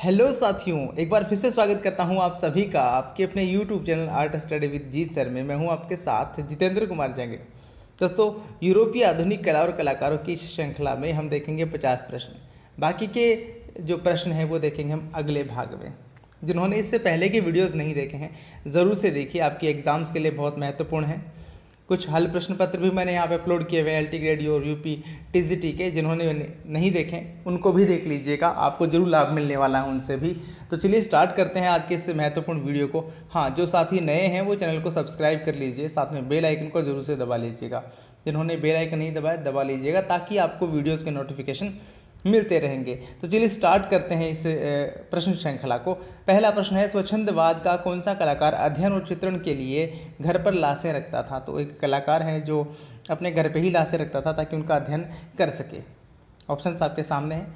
Hello साथियों, एक बार फिर से स्वागत करता हूं आप सभी का आपके अपने YouTube channel art study with Jeet sir में। मैं हूं आपके साथ जितेंद्र कुमार जांगे। दोस्तों, यूरोपीय आधुनिक कला और कलाकारों की इस श्रृंखला में हम देखेंगे 50 प्रश्न। बाकी के जो प्रश्न हैं वो देखेंगे हम अगले भाग में। जिन्होंने इससे पहले के वीडियोज़ नहीं देखे हैं ज़रूर से देखिए, आपके एग्ज़ाम्स के लिए बहुत महत्वपूर्ण है। कुछ हल प्रश्न पत्र भी मैंने यहाँ पे अपलोड किए हुए हैं LT ग्रेड और यूपी TGT के। जिन्होंने नहीं देखे उनको भी देख लीजिएगा, आपको जरूर लाभ मिलने वाला है उनसे भी। तो चलिए स्टार्ट करते हैं आज के इस महत्वपूर्ण वीडियो को। हाँ, जो साथी नए हैं वो चैनल को सब्सक्राइब कर लीजिए, साथ में बेल आइकन को जरूर से दबा लीजिएगा। जिन्होंने बेल आइकन नहीं दबाया दबा लीजिएगा ताकि आपको वीडियोज़ के नोटिफिकेशन मिलते रहेंगे। तो चलिए स्टार्ट करते हैं इस प्रश्न श्रृंखला को। पहला प्रश्न है, स्वच्छंदवाद का कौन सा कलाकार अध्ययन और चित्रण के लिए घर पर लाशें रखता था? तो एक कलाकार है जो अपने घर पे ही लाशें रखता था ताकि उनका अध्ययन कर सके। ऑप्शन आपके सामने है,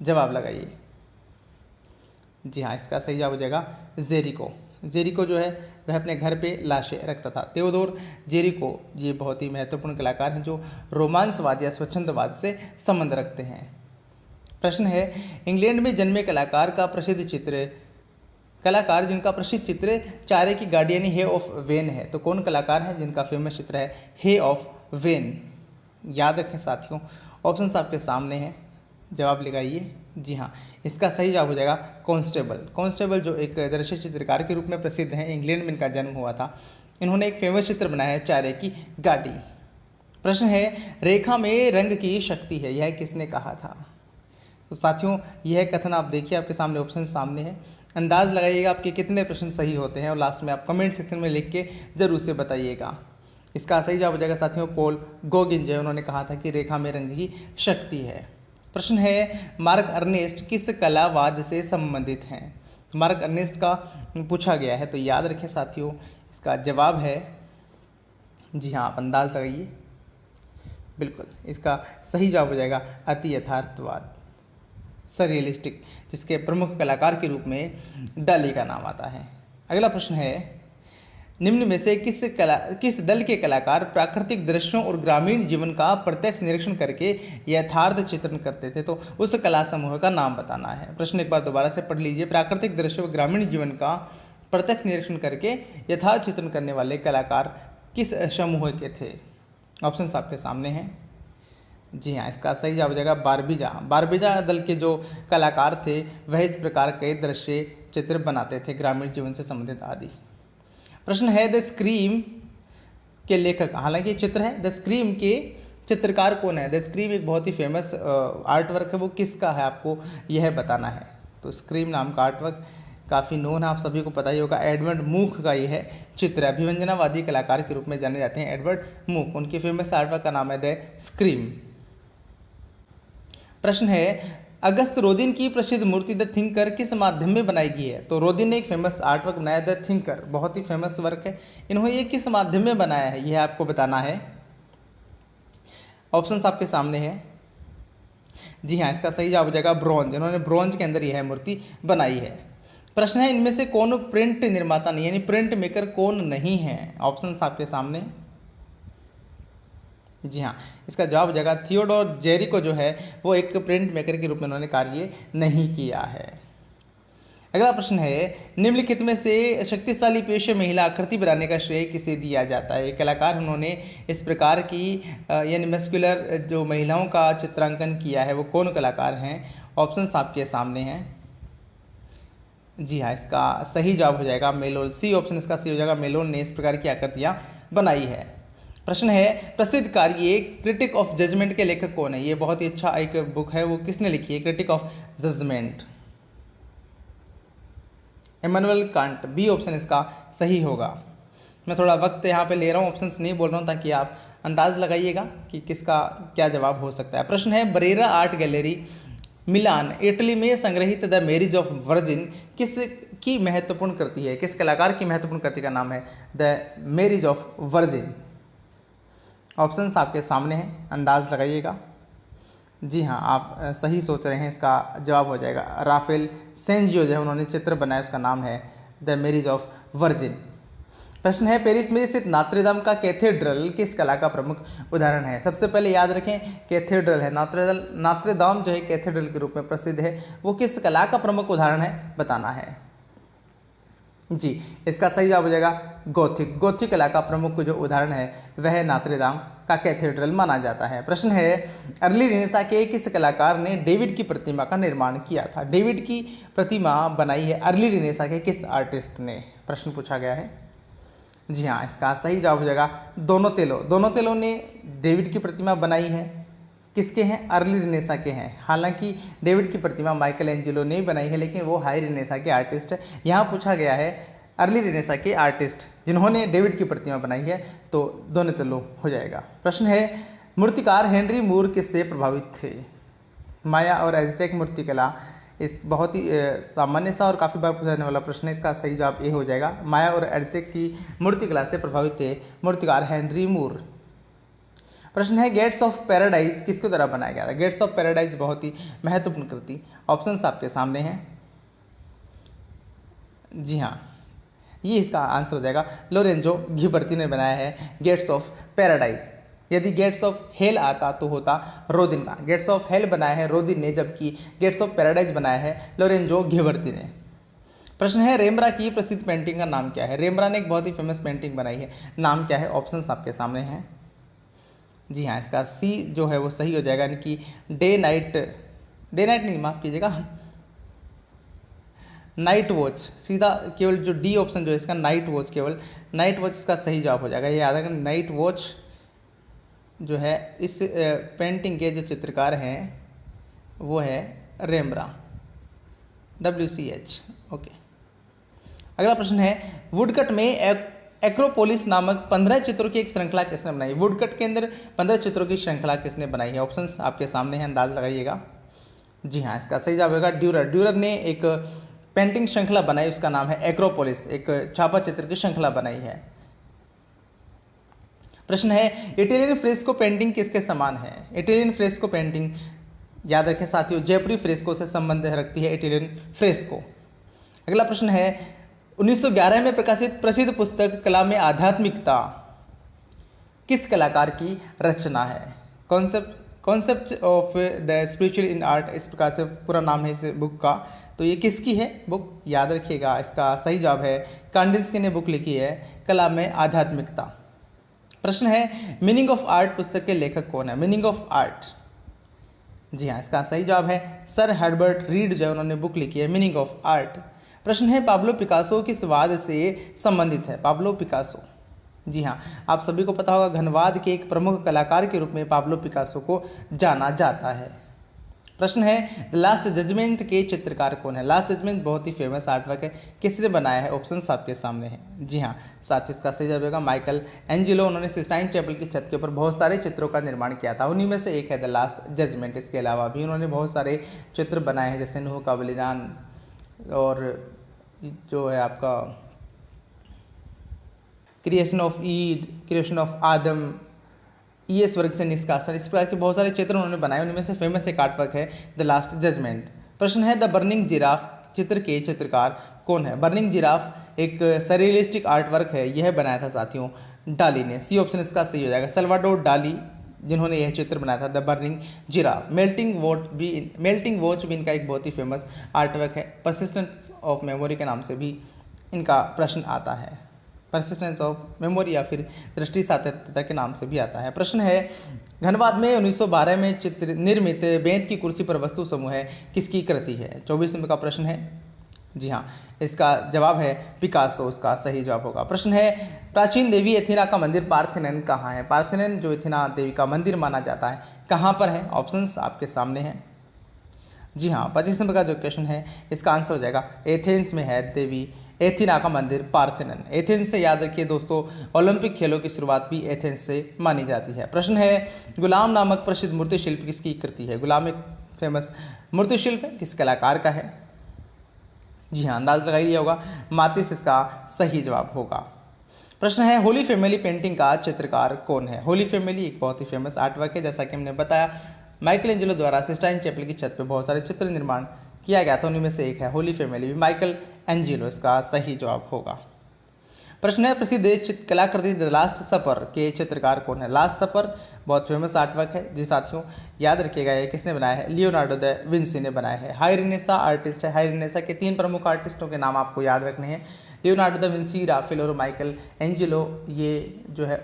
जवाब लगाइए। जी हाँ, इसका सही जवाब हो जाएगा जेरिको। जेरिको जो है वह अपने घर पे लाशें रखता था। तेओदोर जेरिको ये बहुत ही महत्वपूर्ण कलाकार हैं जो रोमांसवाद या स्वच्छंदवाद से संबंध रखते हैं। प्रश्न है, इंग्लैंड में जन्मे कलाकार जिनका प्रसिद्ध चित्र चारे की गाड़ी यानी हे ऑफ वेन है। तो कौन कलाकार है जिनका फेमस चित्र है हे ऑफ वेन? याद रखें साथियों, ऑप्शन आपके सामने हैं, जवाब लगाइए। जी हाँ, इसका सही जवाब हो जाएगा कॉन्स्टेबल। कॉन्स्टेबल जो एक दृश्य चित्रकार के रूप में प्रसिद्ध हैं, इंग्लैंड में इनका जन्म हुआ था। इन्होंने एक फेमस चित्र बनाया है चारे की गाड़ी। प्रश्न है, रेखा में रंग की शक्ति है, यह किसने कहा था? तो साथियों, यह कथन आप देखिए, आपके सामने ऑप्शन सामने है। अंदाज लगाइएगा आपके कितने प्रश्न सही होते हैं और लास्ट में आप कमेंट सेक्शन में लिख के जरूर से बताइएगा। इसका सही जवाब हो जाएगा साथियों पॉल गॉगिन जो है, उन्होंने कहा था कि रेखा में रंग की शक्ति है। प्रश्न है, मार्क अर्नेस्ट किस कलावाद से संबंधित हैं? मार्क अर्नेस्ट का पूछा गया है, तो याद रखें साथियों, इसका जवाब है, जी हाँ, आप अंदाज लगाइए। बिल्कुल, इसका सही जवाब हो जाएगा अति यथार्थवाद, सररियलिस्टिक, जिसके प्रमुख कलाकार के रूप में डाली का नाम आता है। अगला प्रश्न है, निम्न में से किस दल के कलाकार प्राकृतिक दृश्यों और ग्रामीण जीवन का प्रत्यक्ष निरीक्षण करके यथार्थ चित्रण करते थे? तो उस कला समूह का नाम बताना है। प्रश्न एक बार दोबारा से पढ़ लीजिए। प्राकृतिक दृश्य और ग्रामीण जीवन का प्रत्यक्ष निरीक्षण करके यथार्थ चित्रण करने वाले कलाकार किस समूह के थे? ऑप्शन आपके सामने हैं। जी हाँ, इसका सही जवाब हो जाएगा बारबीजा। बारबीजा दल के जो कलाकार थे वह इस प्रकार के दृश्य चित्र बनाते थे, ग्रामीण जीवन से संबंधित आदि। प्रश्न है, द स्क्रीम के लेखक, हालांकि चित्र है, द स्क्रीम के चित्रकार कौन है? द स्क्रीम एक बहुत ही फेमस आर्ट वर्क है, वो किसका है आपको यह बताना है। तो स्क्रीम नाम का आर्ट वर्क काफ़ी नोन है, आप सभी को पता ही होगा। एडवर्ड मूक का ये है चित्र। अभिव्यंजनावादी कलाकार के रूप में जाने जाते हैं एडवर्ड मूक। उनकी फेमस आर्ट वर्क का नाम है द स्क्रीम। प्रश्न है, अगस्त रोदिन की प्रसिद्ध मूर्ति द थिंकर किस माध्यम में बनाई गई है? तो रोदिन ने एक फेमस आर्ट वर्क बनाया द थिंकर, बहुत ही फेमस वर्क है। इन्होंने ये किस माध्यम में बनाया है यह आपको बताना है। ऑप्शंस आपके सामने है। जी हाँ, इसका सही जवाब हो जाएगा ब्रॉन्ज। इन्होंने ब्रॉन्ज के अंदर यह मूर्ति बनाई है। प्रश्न है, इनमें से कौन प्रिंट निर्माता नहीं यानी प्रिंट मेकर कौन नहीं है? ऑप्शंस आपके सामने। जी हाँ, इसका जवाब हो जाएगा थियोडोर जेरिको जो है वो एक प्रिंट मेकर के रूप में उन्होंने कार्य नहीं किया है। अगला प्रश्न है, निम्नलिखित में से शक्तिशाली पेशे महिला आकृति बनाने का श्रेय किसे दिया जाता है? कलाकार उन्होंने इस प्रकार की यानी मस्कुलर जो महिलाओं का चित्रांकन किया है वो कौन कलाकार हैं? ऑप्शंस आपके सामने हैं। जी हाँ, इसका सही जवाब हो जाएगा मेलोन। सी ऑप्शन इसका सही हो जाएगा, मेलोन ने इस प्रकार की आकृतियां बनाई है। प्रश्न है, प्रसिद्ध कार्य क्रिटिक ऑफ जजमेंट के लेखक कौन है? ये बहुत ही अच्छा एक बुक है, वो किसने लिखी है? Critique of judgment, Immanuel Kant. B option इसका सही होगा। मैं थोड़ा वक्त यहाँ पे ले रहा हूँ, ऑप्शंस नहीं बोल रहा हूँ ताकि आप अंदाज लगाइएगा कि किसका क्या जवाब हो सकता है। प्रश्न है, Barrera art gallery Milan Italy में संग्रहित द मैरिज ऑफ वर्जिन किस की महत्वपूर्ण कृति है? किस कलाकार की महत्वपूर्ण कृति का नाम है the marriage of virgin? Options आपके सामने हैं, अंदाज लगाइएगा। जी हाँ, आप सही सोच रहे हैं, इसका जवाब हो जाएगा राफेल सेंजियो जो है उन्होंने चित्र बनाया, उसका नाम है द मैरिज ऑफ वर्जिन। प्रश्न है पेरिस में स्थित नात्रेदाम का कैथेड्रल किस कला का प्रमुख उदाहरण है। सबसे पहले याद रखें कैथेड्रल है, नात्रेदाम जो है कैथेड्रल के रूप में प्रसिद्ध है, वो किस कला का प्रमुख उदाहरण है बताना है जी। इसका सही जवाब हो जाएगा गोथिक। गोथिक कला का प्रमुख जो उदाहरण है वह नात्रेदाम का कैथेड्रल माना जाता है। प्रश्न है अर्ली रेनेसां के किस कलाकार ने डेविड की प्रतिमा का निर्माण किया था। डेविड की प्रतिमा बनाई है अर्ली रेनेसां के किस आर्टिस्ट ने, प्रश्न पूछा गया है जी हाँ। इसका सही जवाब हो जाएगा दोनोतेलो। दोनोतेलो ने डेविड की प्रतिमा बनाई है, किसके हैं, अर्ली रेनेसां के हैं। हालांकि डेविड की प्रतिमा माइकल एंजेलो ने बनाई है, लेकिन वो हाई रेनेसां के आर्टिस्ट है। यहाँ पूछा गया है अर्ली रेनेसां के आर्टिस्ट जिन्होंने डेविड की प्रतिमा बनाई है, तो दोनोतेलो हो जाएगा। प्रश्न है मूर्तिकार हेनरी मूर किससे प्रभावित थे। माया और एज़टेक मूर्तिकला इस बहुत ही सामान्य सा और काफ़ी बार पूछा जाने वाला प्रश्न है। इसका सही जवाब ए हो जाएगा। माया और एज़टेक की मूर्तिकला से प्रभावित थे मूर्तिकार हेनरी मूर। प्रश्न है गेट्स ऑफ पैराडाइज किसके द्वारा बनाया गया था। गेट्स ऑफ पैराडाइज बहुत ही महत्वपूर्ण कृति, ऑप्शंस आपके सामने हैं जी हाँ। ये इसका आंसर हो जाएगा लोरेंजो घिबर्ती ने बनाया है गेट्स ऑफ पैराडाइज। यदि गेट्स ऑफ हेल आता तो होता रोदिन का। गेट्स ऑफ हेल बनाया है रोदिन ने, जबकि गेट्स ऑफ पैराडाइज बनाया है लोरेंजो घिबर्ती ने। प्रश्न है रेम्ब्रा की प्रसिद्ध पेंटिंग का नाम क्या है। रेम्ब्रा ने एक बहुत ही फेमस पेंटिंग बनाई है, नाम क्या है, ऑप्शंस आपके सामने हैं जी हाँ। इसका सी जो है वो सही हो जाएगा, यानी कि डे नाइट नहीं, माफ कीजिएगा, नाइट वॉच। सीधा केवल जो डी ऑप्शन जो है इसका नाइट वॉच, केवल नाइट वॉच इसका सही जवाब हो जाएगा। ये याद रखें नाइट वॉच जो है इस पेंटिंग के जो चित्रकार हैं वो है रेम्ब्रा, WCH। ओके, अगला प्रश्न है वुडकट में एक्रोपोलिस नामक 15 चित्रों की एक श्रृंखला किसने बनाई। वुडकट के अंदर 15 चित्रों की श्रृंखला किसने बनाई है। ऑप्शंस आपके सामने हैं, अंदाज लगाइएगा जी हाँ। इसका सही जवाब होगा ड्यूरर। ड्यूरर ने एक पेंटिंग श्रृंखला बनाई, उसका नाम है एक्रोपोलिस, एक छापा चित्र की श्रृंखला बनाई है। प्रश्न है इटालियन फ्रेस्को पेंटिंग किसके समान है। इटालियन फ्रेस्को पेंटिंग याद रखें साथियों जयपुरी फ्रेस्को से संबंध रखती है इटालियन फ्रेस्को। अगला प्रश्न है 1911 में प्रकाशित प्रसिद्ध पुस्तक कला में आध्यात्मिकता किस कलाकार की रचना है। Concept of the spiritual in art इस प्रकार से पूरा नाम है इस बुक का। तो ये किसकी है बुक, याद रखिएगा। इसका सही जवाब है कांडिल्स्की ने बुक लिखी है कला में आध्यात्मिकता। प्रश्न है मीनिंग ऑफ आर्ट पुस्तक के लेखक कौन है। मीनिंग ऑफ आर्ट जी हाँ, इसका सही जवाब है सर हर्बर्ट रीड जो उन्होंने बुक लिखी है मीनिंग ऑफ आर्ट। प्रश्न है पाब्लो पिकासो किस वाद से संबंधित है। पाब्लो पिकासो जी हाँ, आप सभी को पता होगा घनवाद के एक प्रमुख कलाकार के रूप में पाब्लो पिकासो को जाना जाता है। प्रश्न है लास्ट जजमेंट के चित्रकार कौन है। लास्ट जजमेंट बहुत ही फेमस आर्टवर्क है, किसने बनाया है। ऑप्शंस आपके सामने हैं जी हाँ। साथियों इसका सही जवाब होगा माइकल एंजेलो। उन्होंने सिस्टाइन चैपल की छत के ऊपर बहुत सारे चित्रों का निर्माण किया था, उन्हीं में से एक है द लास्ट जजमेंट। इसके अलावा भी उन्होंने बहुत सारे चित्र बनाए हैं, जैसे नूह का बलिदान और जो है आपका creation of Eve, creation of Adam, ईएस वर्ग से निष्कासन, इस प्रकार के बहुत सारे चित्र उन्होंने बनाए, उनमें से फेमस एक आर्टवर्क है द लास्ट जजमेंट। प्रश्न है द बर्निंग जिराफ चित्र के चित्रकार कौन है। बर्निंग जिराफ एक सरियलिस्टिक आर्टवर्क है, यह बनाया था साथियों डाली ने। सी ऑप्शन इसका सही हो जाएगा सल्वाडोर डाली जिन्होंने यह चित्र बनाया था the burning giraffe. Melting watch भी इनका एक बहुत ही फेमस आर्टवर्क है। परसिस्टेंस ऑफ मेमोरी के नाम से भी इनका प्रश्न आता है, परसिस्टेंस ऑफ मेमोरी या फिर दृष्टि सातत्यता के नाम से भी आता है। प्रश्न है घनवाद में 1912 में चित्र निर्मित बेंत की कुर्सी पर वस्तु समूह है किसकी कृति है। 24 नंबर का प्रश्न है जी हाँ। इसका जवाब है पिकासो, उसका सही जवाब होगा। प्रश्न है प्राचीन देवी एथेना का मंदिर पार्थेनन कहाँ है। पार्थेनन जो एथेना देवी का मंदिर माना जाता है कहाँ पर है। ऑप्शंस आपके सामने हैं जी हाँ। 25 नंबर का जो क्वेश्चन है इसका आंसर हो जाएगा एथेंस में है देवी एथेना का मंदिर पार्थेनन। एथेंस से याद रखिए दोस्तों ओलंपिक खेलों की शुरुआत भी एथेंस से मानी जाती है। प्रश्न है गुलाम नामक प्रसिद्ध मूर्ति शिल्प किसकी कृति है। गुलाम एक फेमस मूर्ति शिल्प है, किस कलाकार का है। जी हाँ, अंदाज लगा लिया होगा मातिस इसका सही जवाब होगा। प्रश्न है होली फैमिली पेंटिंग का चित्रकार कौन है। होली फैमिली एक बहुत ही फेमस आर्टवर्क है, जैसा कि हमने बताया माइकल एंजेलो द्वारा सिस्टाइन चैपल की छत पर बहुत सारे चित्र निर्माण किया गया था, उन्हीं में से एक है होली फैमिली, माइकल एंजेलो इसका सही जवाब होगा। प्रश्न है प्रसिद्ध कलाकृति द लास्ट सपर के चित्रकार कौन है। लास्ट सपर बहुत फेमस आर्टवर्क है जी साथियों, याद रखिएगा ये किसने बनाया है, लियोनार्डो द विंसी ने बनाया है। हाई रेनेसा आर्टिस्ट है, हाई रेनेसा के 3 प्रमुख आर्टिस्टों के नाम आपको याद रखने हैं, लियोनार्डो द विंसी, राफेल और माइकल एंजेलो। ये जो है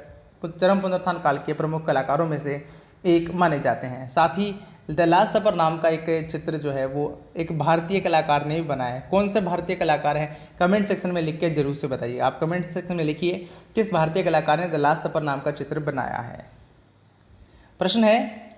चरम पुनरुत्थान काल के प्रमुख कलाकारों में से एक माने जाते हैं। साथ ही द लास्ट सपर नाम का एक चित्र जो है वो एक भारतीय कलाकार ने भी बनाया है। कौन से भारतीय कलाकार हैं, कमेंट सेक्शन में लिख के जरूर से बताइए। आप कमेंट सेक्शन में लिखिए किस भारतीय कलाकार ने द लास्ट सपर नाम का चित्र बनाया है। प्रश्न है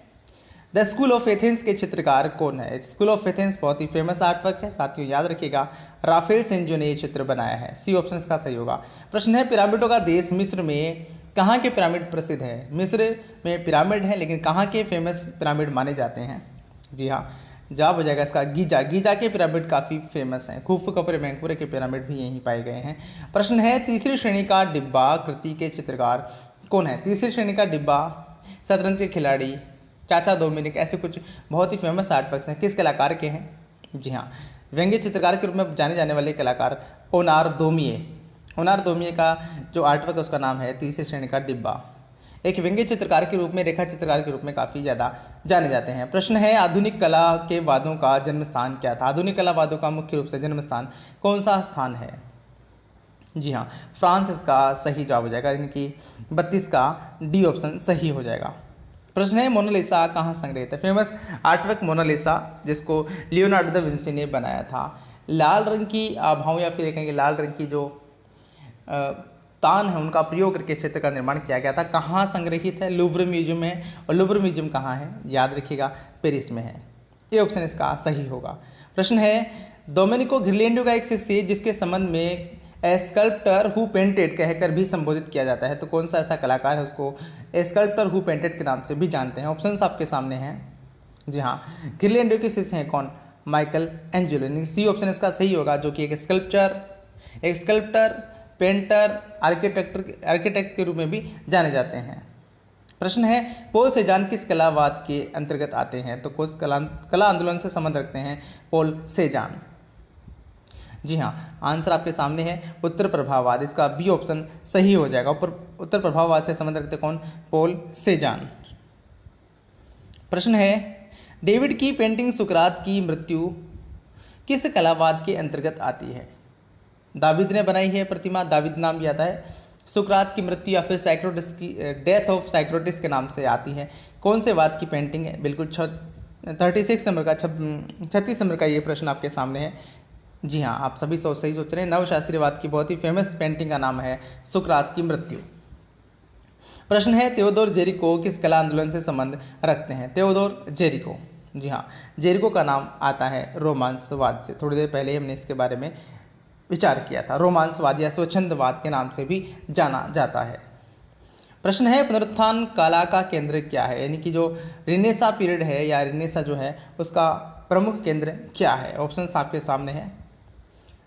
द स्कूल ऑफ एथेंस के चित्रकार कौन है। स्कूल ऑफ एथेंस बहुत ही फेमस आर्टवर्क है साथियों, याद रखिएगा राफेल सेंजो ने ये चित्र बनाया है। सी ऑप्शन का सही होगा। प्रश्न है पिरामिडों का देश मिस्र में कहाँ के पिरामिड प्रसिद्ध है। मिस्र में पिरामिड है, लेकिन कहाँ के फेमस पिरामिड माने जाते हैं। जी हाँ, जवाब हो जाएगा इसका गीजा। गीजा के पिरामिड काफ़ी फेमस हैं। खुफू कपरे मैंकुरे के पिरामिड भी यहीं पाए गए हैं। प्रश्न है तीसरी श्रेणी का डिब्बा कृति के चित्रकार कौन है। तीसरी श्रेणी का डिब्बा, शतरंज के खिलाड़ी, चाचा डोमिनिक, ऐसे कुछ बहुत ही फेमस आर्टवर्क्स हैं, किस कलाकार के हैं। जी हाँ, व्यंग्य चित्रकार के रूप में जाने जाने वाले कलाकार ओनार दोमिये। ओनार दोमिये का जो आर्टवर्क है उसका नाम है तीसरी श्रेणी का डिब्बा। एक व्यंग्य चित्रकार के रूप में, रेखा चित्रकार के रूप में काफ़ी ज़्यादा जाने जाते हैं। प्रश्न है आधुनिक कला के वादों का जन्म स्थान क्या था। आधुनिक कला वादों का मुख्य रूप से जन्म स्थान कौन सा स्थान है। जी हाँ, फ्रांस इसका सही जवाब हो जाएगा, यानी कि 32 का डी ऑप्शन सही हो जाएगा। प्रश्न है मोनालिसा कहाँ संग्रहित है। फेमस आर्टवर्क मोनालिसा, जिसको लियोनार्डो दा विंसी ने बनाया था। लाल रंग की आभाओं या फिर कहेंगे लाल रंग की जो तान है उनका प्रयोग करके इस चित्र का निर्माण किया गया था। कहाँ संग्रहित है, लुव्र म्यूजियम में। और लुव्र म्यूजियम कहाँ है, याद रखिएगा पेरिस में है। ये ऑप्शन इसका सही होगा। प्रश्न है डोमेनिको घिर्लैंडो का एक शिष्य जिसके संबंध में स्कल्प्टर हु पेंटेड कहकर भी संबोधित किया जाता है, तो कौन सा ऐसा कलाकार है उसको स्कल्प्टर हु पेंटेड के नाम से भी जानते हैं। ऑप्शंस आपके सामने हैं। जी हाँ, घिर्लैंडो के शिष्य हैं कौन, माइकल एंजेलो। सी ऑप्शन इसका सही होगा, जो कि एक स्कल्प्टर, पेंटर, आर्किटेक्ट के रूप में भी जाने जाते हैं। प्रश्न है पोल सेजान किस कलावाद के अंतर्गत आते हैं, तो कुछ कला आंदोलन से संबंध रखते हैं पोल सेजान। जी हाँ, आंसर आपके सामने है उत्तर प्रभाववाद, इसका बी ऑप्शन सही हो जाएगा। उत्तर प्रभाववाद से संबंध रखते कौन, पोल सेजान। प्रश्न है डेविड की पेंटिंग सुकरात की मृत्यु किस कलावाद के अंतर्गत आती है। दाविद ने बनाई है प्रतिमा, दाविद नाम भी आता है। सुकरात की मृत्यु या फिर साइक्रोटिस की डेथ ऑफ साइक्रोटिस के नाम से आती है। कौन से वाद की पेंटिंग है, बिल्कुल 36 नंबर का ये प्रश्न आपके सामने है। जी हाँ, आप सभी सही सोच रहे हैं। नवशास्त्रीयवाद की बहुत ही फेमस पेंटिंग का नाम है सुकरात की मृत्यु। प्रश्न है तेओदोर जेरिको किस कला आंदोलन से संबंध रखते हैं। तेओदोर जेरिको, जी हाँ, जेरिको का नाम आता है रोमांसवाद से। थोड़ी देर पहले हमने इसके बारे में विचार किया था। रोमांसवाद या स्वच्छंदवाद के नाम से भी जाना जाता है। प्रश्न है पुनरुत्थान कला का केंद्र क्या है, यानी कि जो रिनेसा पीरियड है या रिनेसा जो है उसका प्रमुख केंद्र क्या है। ऑप्शंस आपके सामने हैं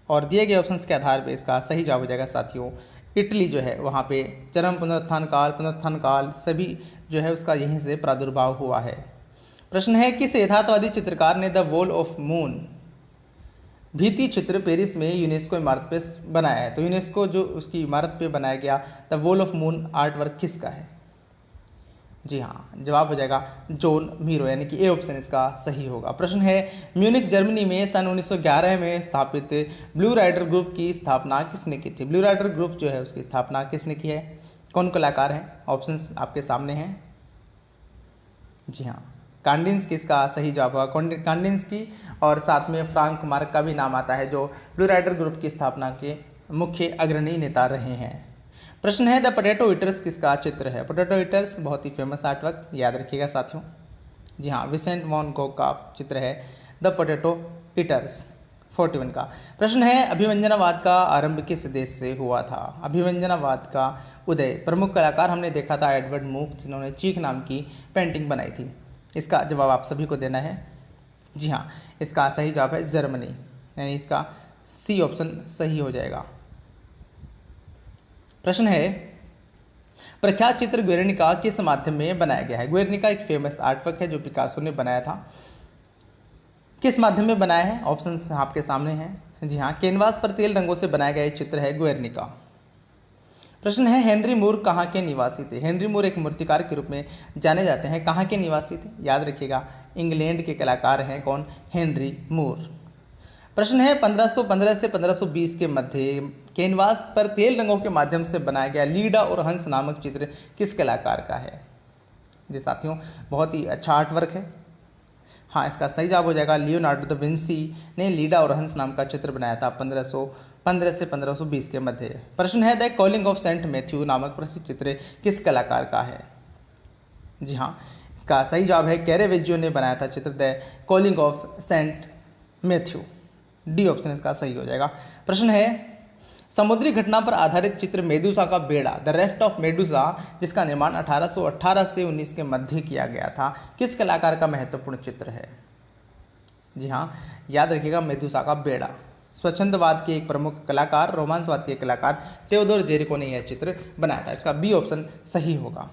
और दिए गए ऑप्शंस के आधार पर इसका सही जवाब हो जाएगा साथियों इटली जो है वहाँ पे चरम पुनरुत्थान काल सभी जो है उसका यहीं से प्रादुर्भाव हुआ है। प्रश्न है किस यथार्थवादी चित्रकार ने द वॉल ऑफ मून भित्ति चित्र पेरिस में यूनेस्को इमारत पे बनाया है। तो यूनेस्को जो उसकी इमारत पे बनाया गया the wall of moon art work किसका है। जी हाँ, जवाब हो जाएगा जॉन मीरो, यानी कि ए ऑप्शन इसका सही होगा। प्रश्न है म्यूनिक जर्मनी में सन 1911 में स्थापित ब्लू राइडर ग्रुप की स्थापना किसने की थी। ब्लू राइडर ग्रुप जो है उसकी स्थापना किसने की है, कौन कलाकार हैं। ऑप्शंस आपके सामने हैं। जी हाँ, कांडिन्स्की इसका सही जवाब होगा। कांडिन्स्की और साथ में फ्रांक मार्क का भी नाम आता है जो ब्लू राइडर ग्रुप की स्थापना के मुख्य अग्रणी नेता रहे हैं। प्रश्न है द पोटैटो ईटर्स किसका चित्र है। पोटैटो ईटर्स बहुत ही फेमस आर्टवर्क, याद रखिएगा साथियों। जी हाँ, विसेंट वॉन गोग का चित्र है द पोटैटो ईटर्स 41 का। प्रश्न है अभिव्यंजनावाद का आरंभ किस देश से हुआ था। अभिव्यंजनावाद का उदय, प्रमुख कलाकार हमने देखा था एडवर्ड मूक, जिन्होंने चीख नाम की पेंटिंग बनाई थी। इसका जवाब आप सभी को देना है। जी हाँ, इसका सही जवाब है जर्मनी, यानी इसका सी ऑप्शन सही हो जाएगा। प्रश्न है प्रख्यात चित्र गुएर्निका किस माध्यम में बनाया गया है। गुएर्निका एक फेमस आर्टवर्क है जो पिकासो ने बनाया था। किस माध्यम में बनाया है, ऑप्शंस आपके सामने हैं। जी हाँ, कैनवास पर तेल रंगों से बनाया गया एक चित्र है गुएर्निका। प्रश्न है हेनरी मूर कहाँ के निवासी थे। हेनरी मूर एक मूर्तिकार के रूप में जाने जाते हैं, कहाँ के निवासी थे, याद रखिएगा इंग्लैंड के कलाकार हैं कौन, हेनरी मूर। प्रश्न है 1515 से 1520 के मध्य कैनवास पर तेल रंगों के माध्यम से बनाया गया लीडा और हंस नामक चित्र किस कलाकार का है। जी साथियों, बहुत ही अच्छा आर्ट वर्क है। हाँ, इसका सही जवाब हो जाएगा लियोनार्डो दा विंसी ने लीडा और हंस नाम का चित्र बनाया था 1515 से 1520 के मध्य। प्रश्न है the calling of Saint Matthew नामक प्रसिद्ध चित्र किस कलाकार का है। जी हाँ, इसका सही जवाब है कैरेवेजियो ने बनाया था चित्र the calling of Saint Matthew. D option इसका सही हो जाएगा। प्रश्न है समुद्री घटना पर आधारित चित्र मेडूसा का बेड़ा द रेफ्ट ऑफ मेडूसा जिसका निर्माण 1818 से 19 के मध्य किया गया था किस कलाकार का महत्वपूर्ण चित्र है। जी हाँ, याद रखिएगा मेडूसा का बेड़ा। स्वच्छंदवाद के एक प्रमुख कलाकार, रोमांसवाद के कलाकार थियोडोर जेरिको ने यह चित्र बनाया था। इसका बी ऑप्शन सही होगा।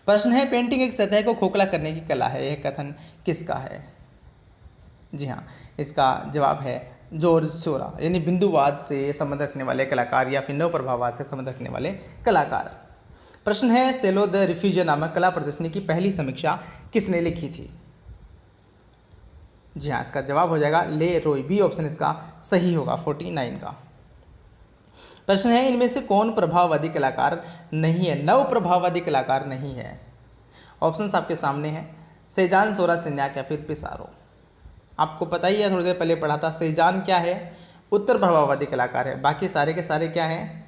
प्रश्न है पेंटिंग एक सतह को खोखला करने की कला है, यह कथन किसका है। जी हाँ, इसका जवाब है जॉर्ज सोरा, यानी बिंदुवाद से संबंध रखने वाले कलाकार या फिर नव प्रभाववाद से संबंध रखने वाले कलाकार। प्रश्न है सेलो द रिफ्यूजी नामक कला प्रदर्शनी की पहली समीक्षा किसने लिखी थी। जी हाँ, इसका जवाब हो जाएगा ले रोय। बी ऑप्शन इसका सही होगा 49 का। प्रश्न है इनमें से कौन प्रभाववादी कलाकार नहीं है, नव प्रभाववादी कलाकार नहीं है। ऑप्शंस आपके सामने हैं, सेजान, सोरा, सिन्याक या फिर पिसारो। आपको पता ही है, थोड़ी देर पहले पढ़ा था, सेजान क्या है, उत्तर प्रभाववादी कलाकार है, बाकी सारे के सारे क्या हैं।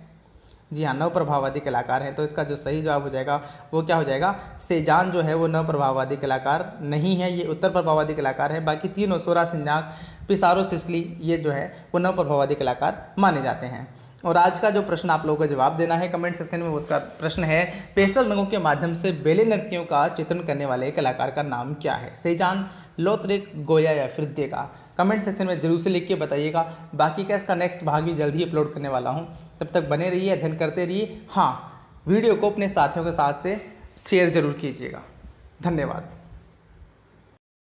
जी हाँ, नव प्रभाववादी कलाकार हैं। तो इसका जो सही जवाब हो जाएगा वो क्या हो जाएगा, सेजान जो है वो नव प्रभाववादी कलाकार नहीं है, ये उत्तर प्रभाववादी कलाकार है। बाकी तीनों सोरा, सिन्याक, पिसारो, सिसली ये जो है वो नव प्रभाववादी कलाकार माने जाते हैं। और आज का जो प्रश्न आप लोगों को जवाब देना है कमेंट सेक्शन में, उसका प्रश्न है पेस्टल रंगों के माध्यम से बेले नृत्यों का चित्रण करने वाले कलाकार का नाम क्या है। सेजान, लोथरिक, गोया या फिर देगा। कमेंट सेक्शन में जरूर से लिख के बताइएगा। बाकी का इसका नेक्स्ट भाग भी जल्द ही अपलोड करने वाला हूँ, तब तक बने रहिए, अध्ययन करते रहिए। हाँ, वीडियो को अपने साथियों के साथ से शेयर जरूर कीजिएगा। धन्यवाद।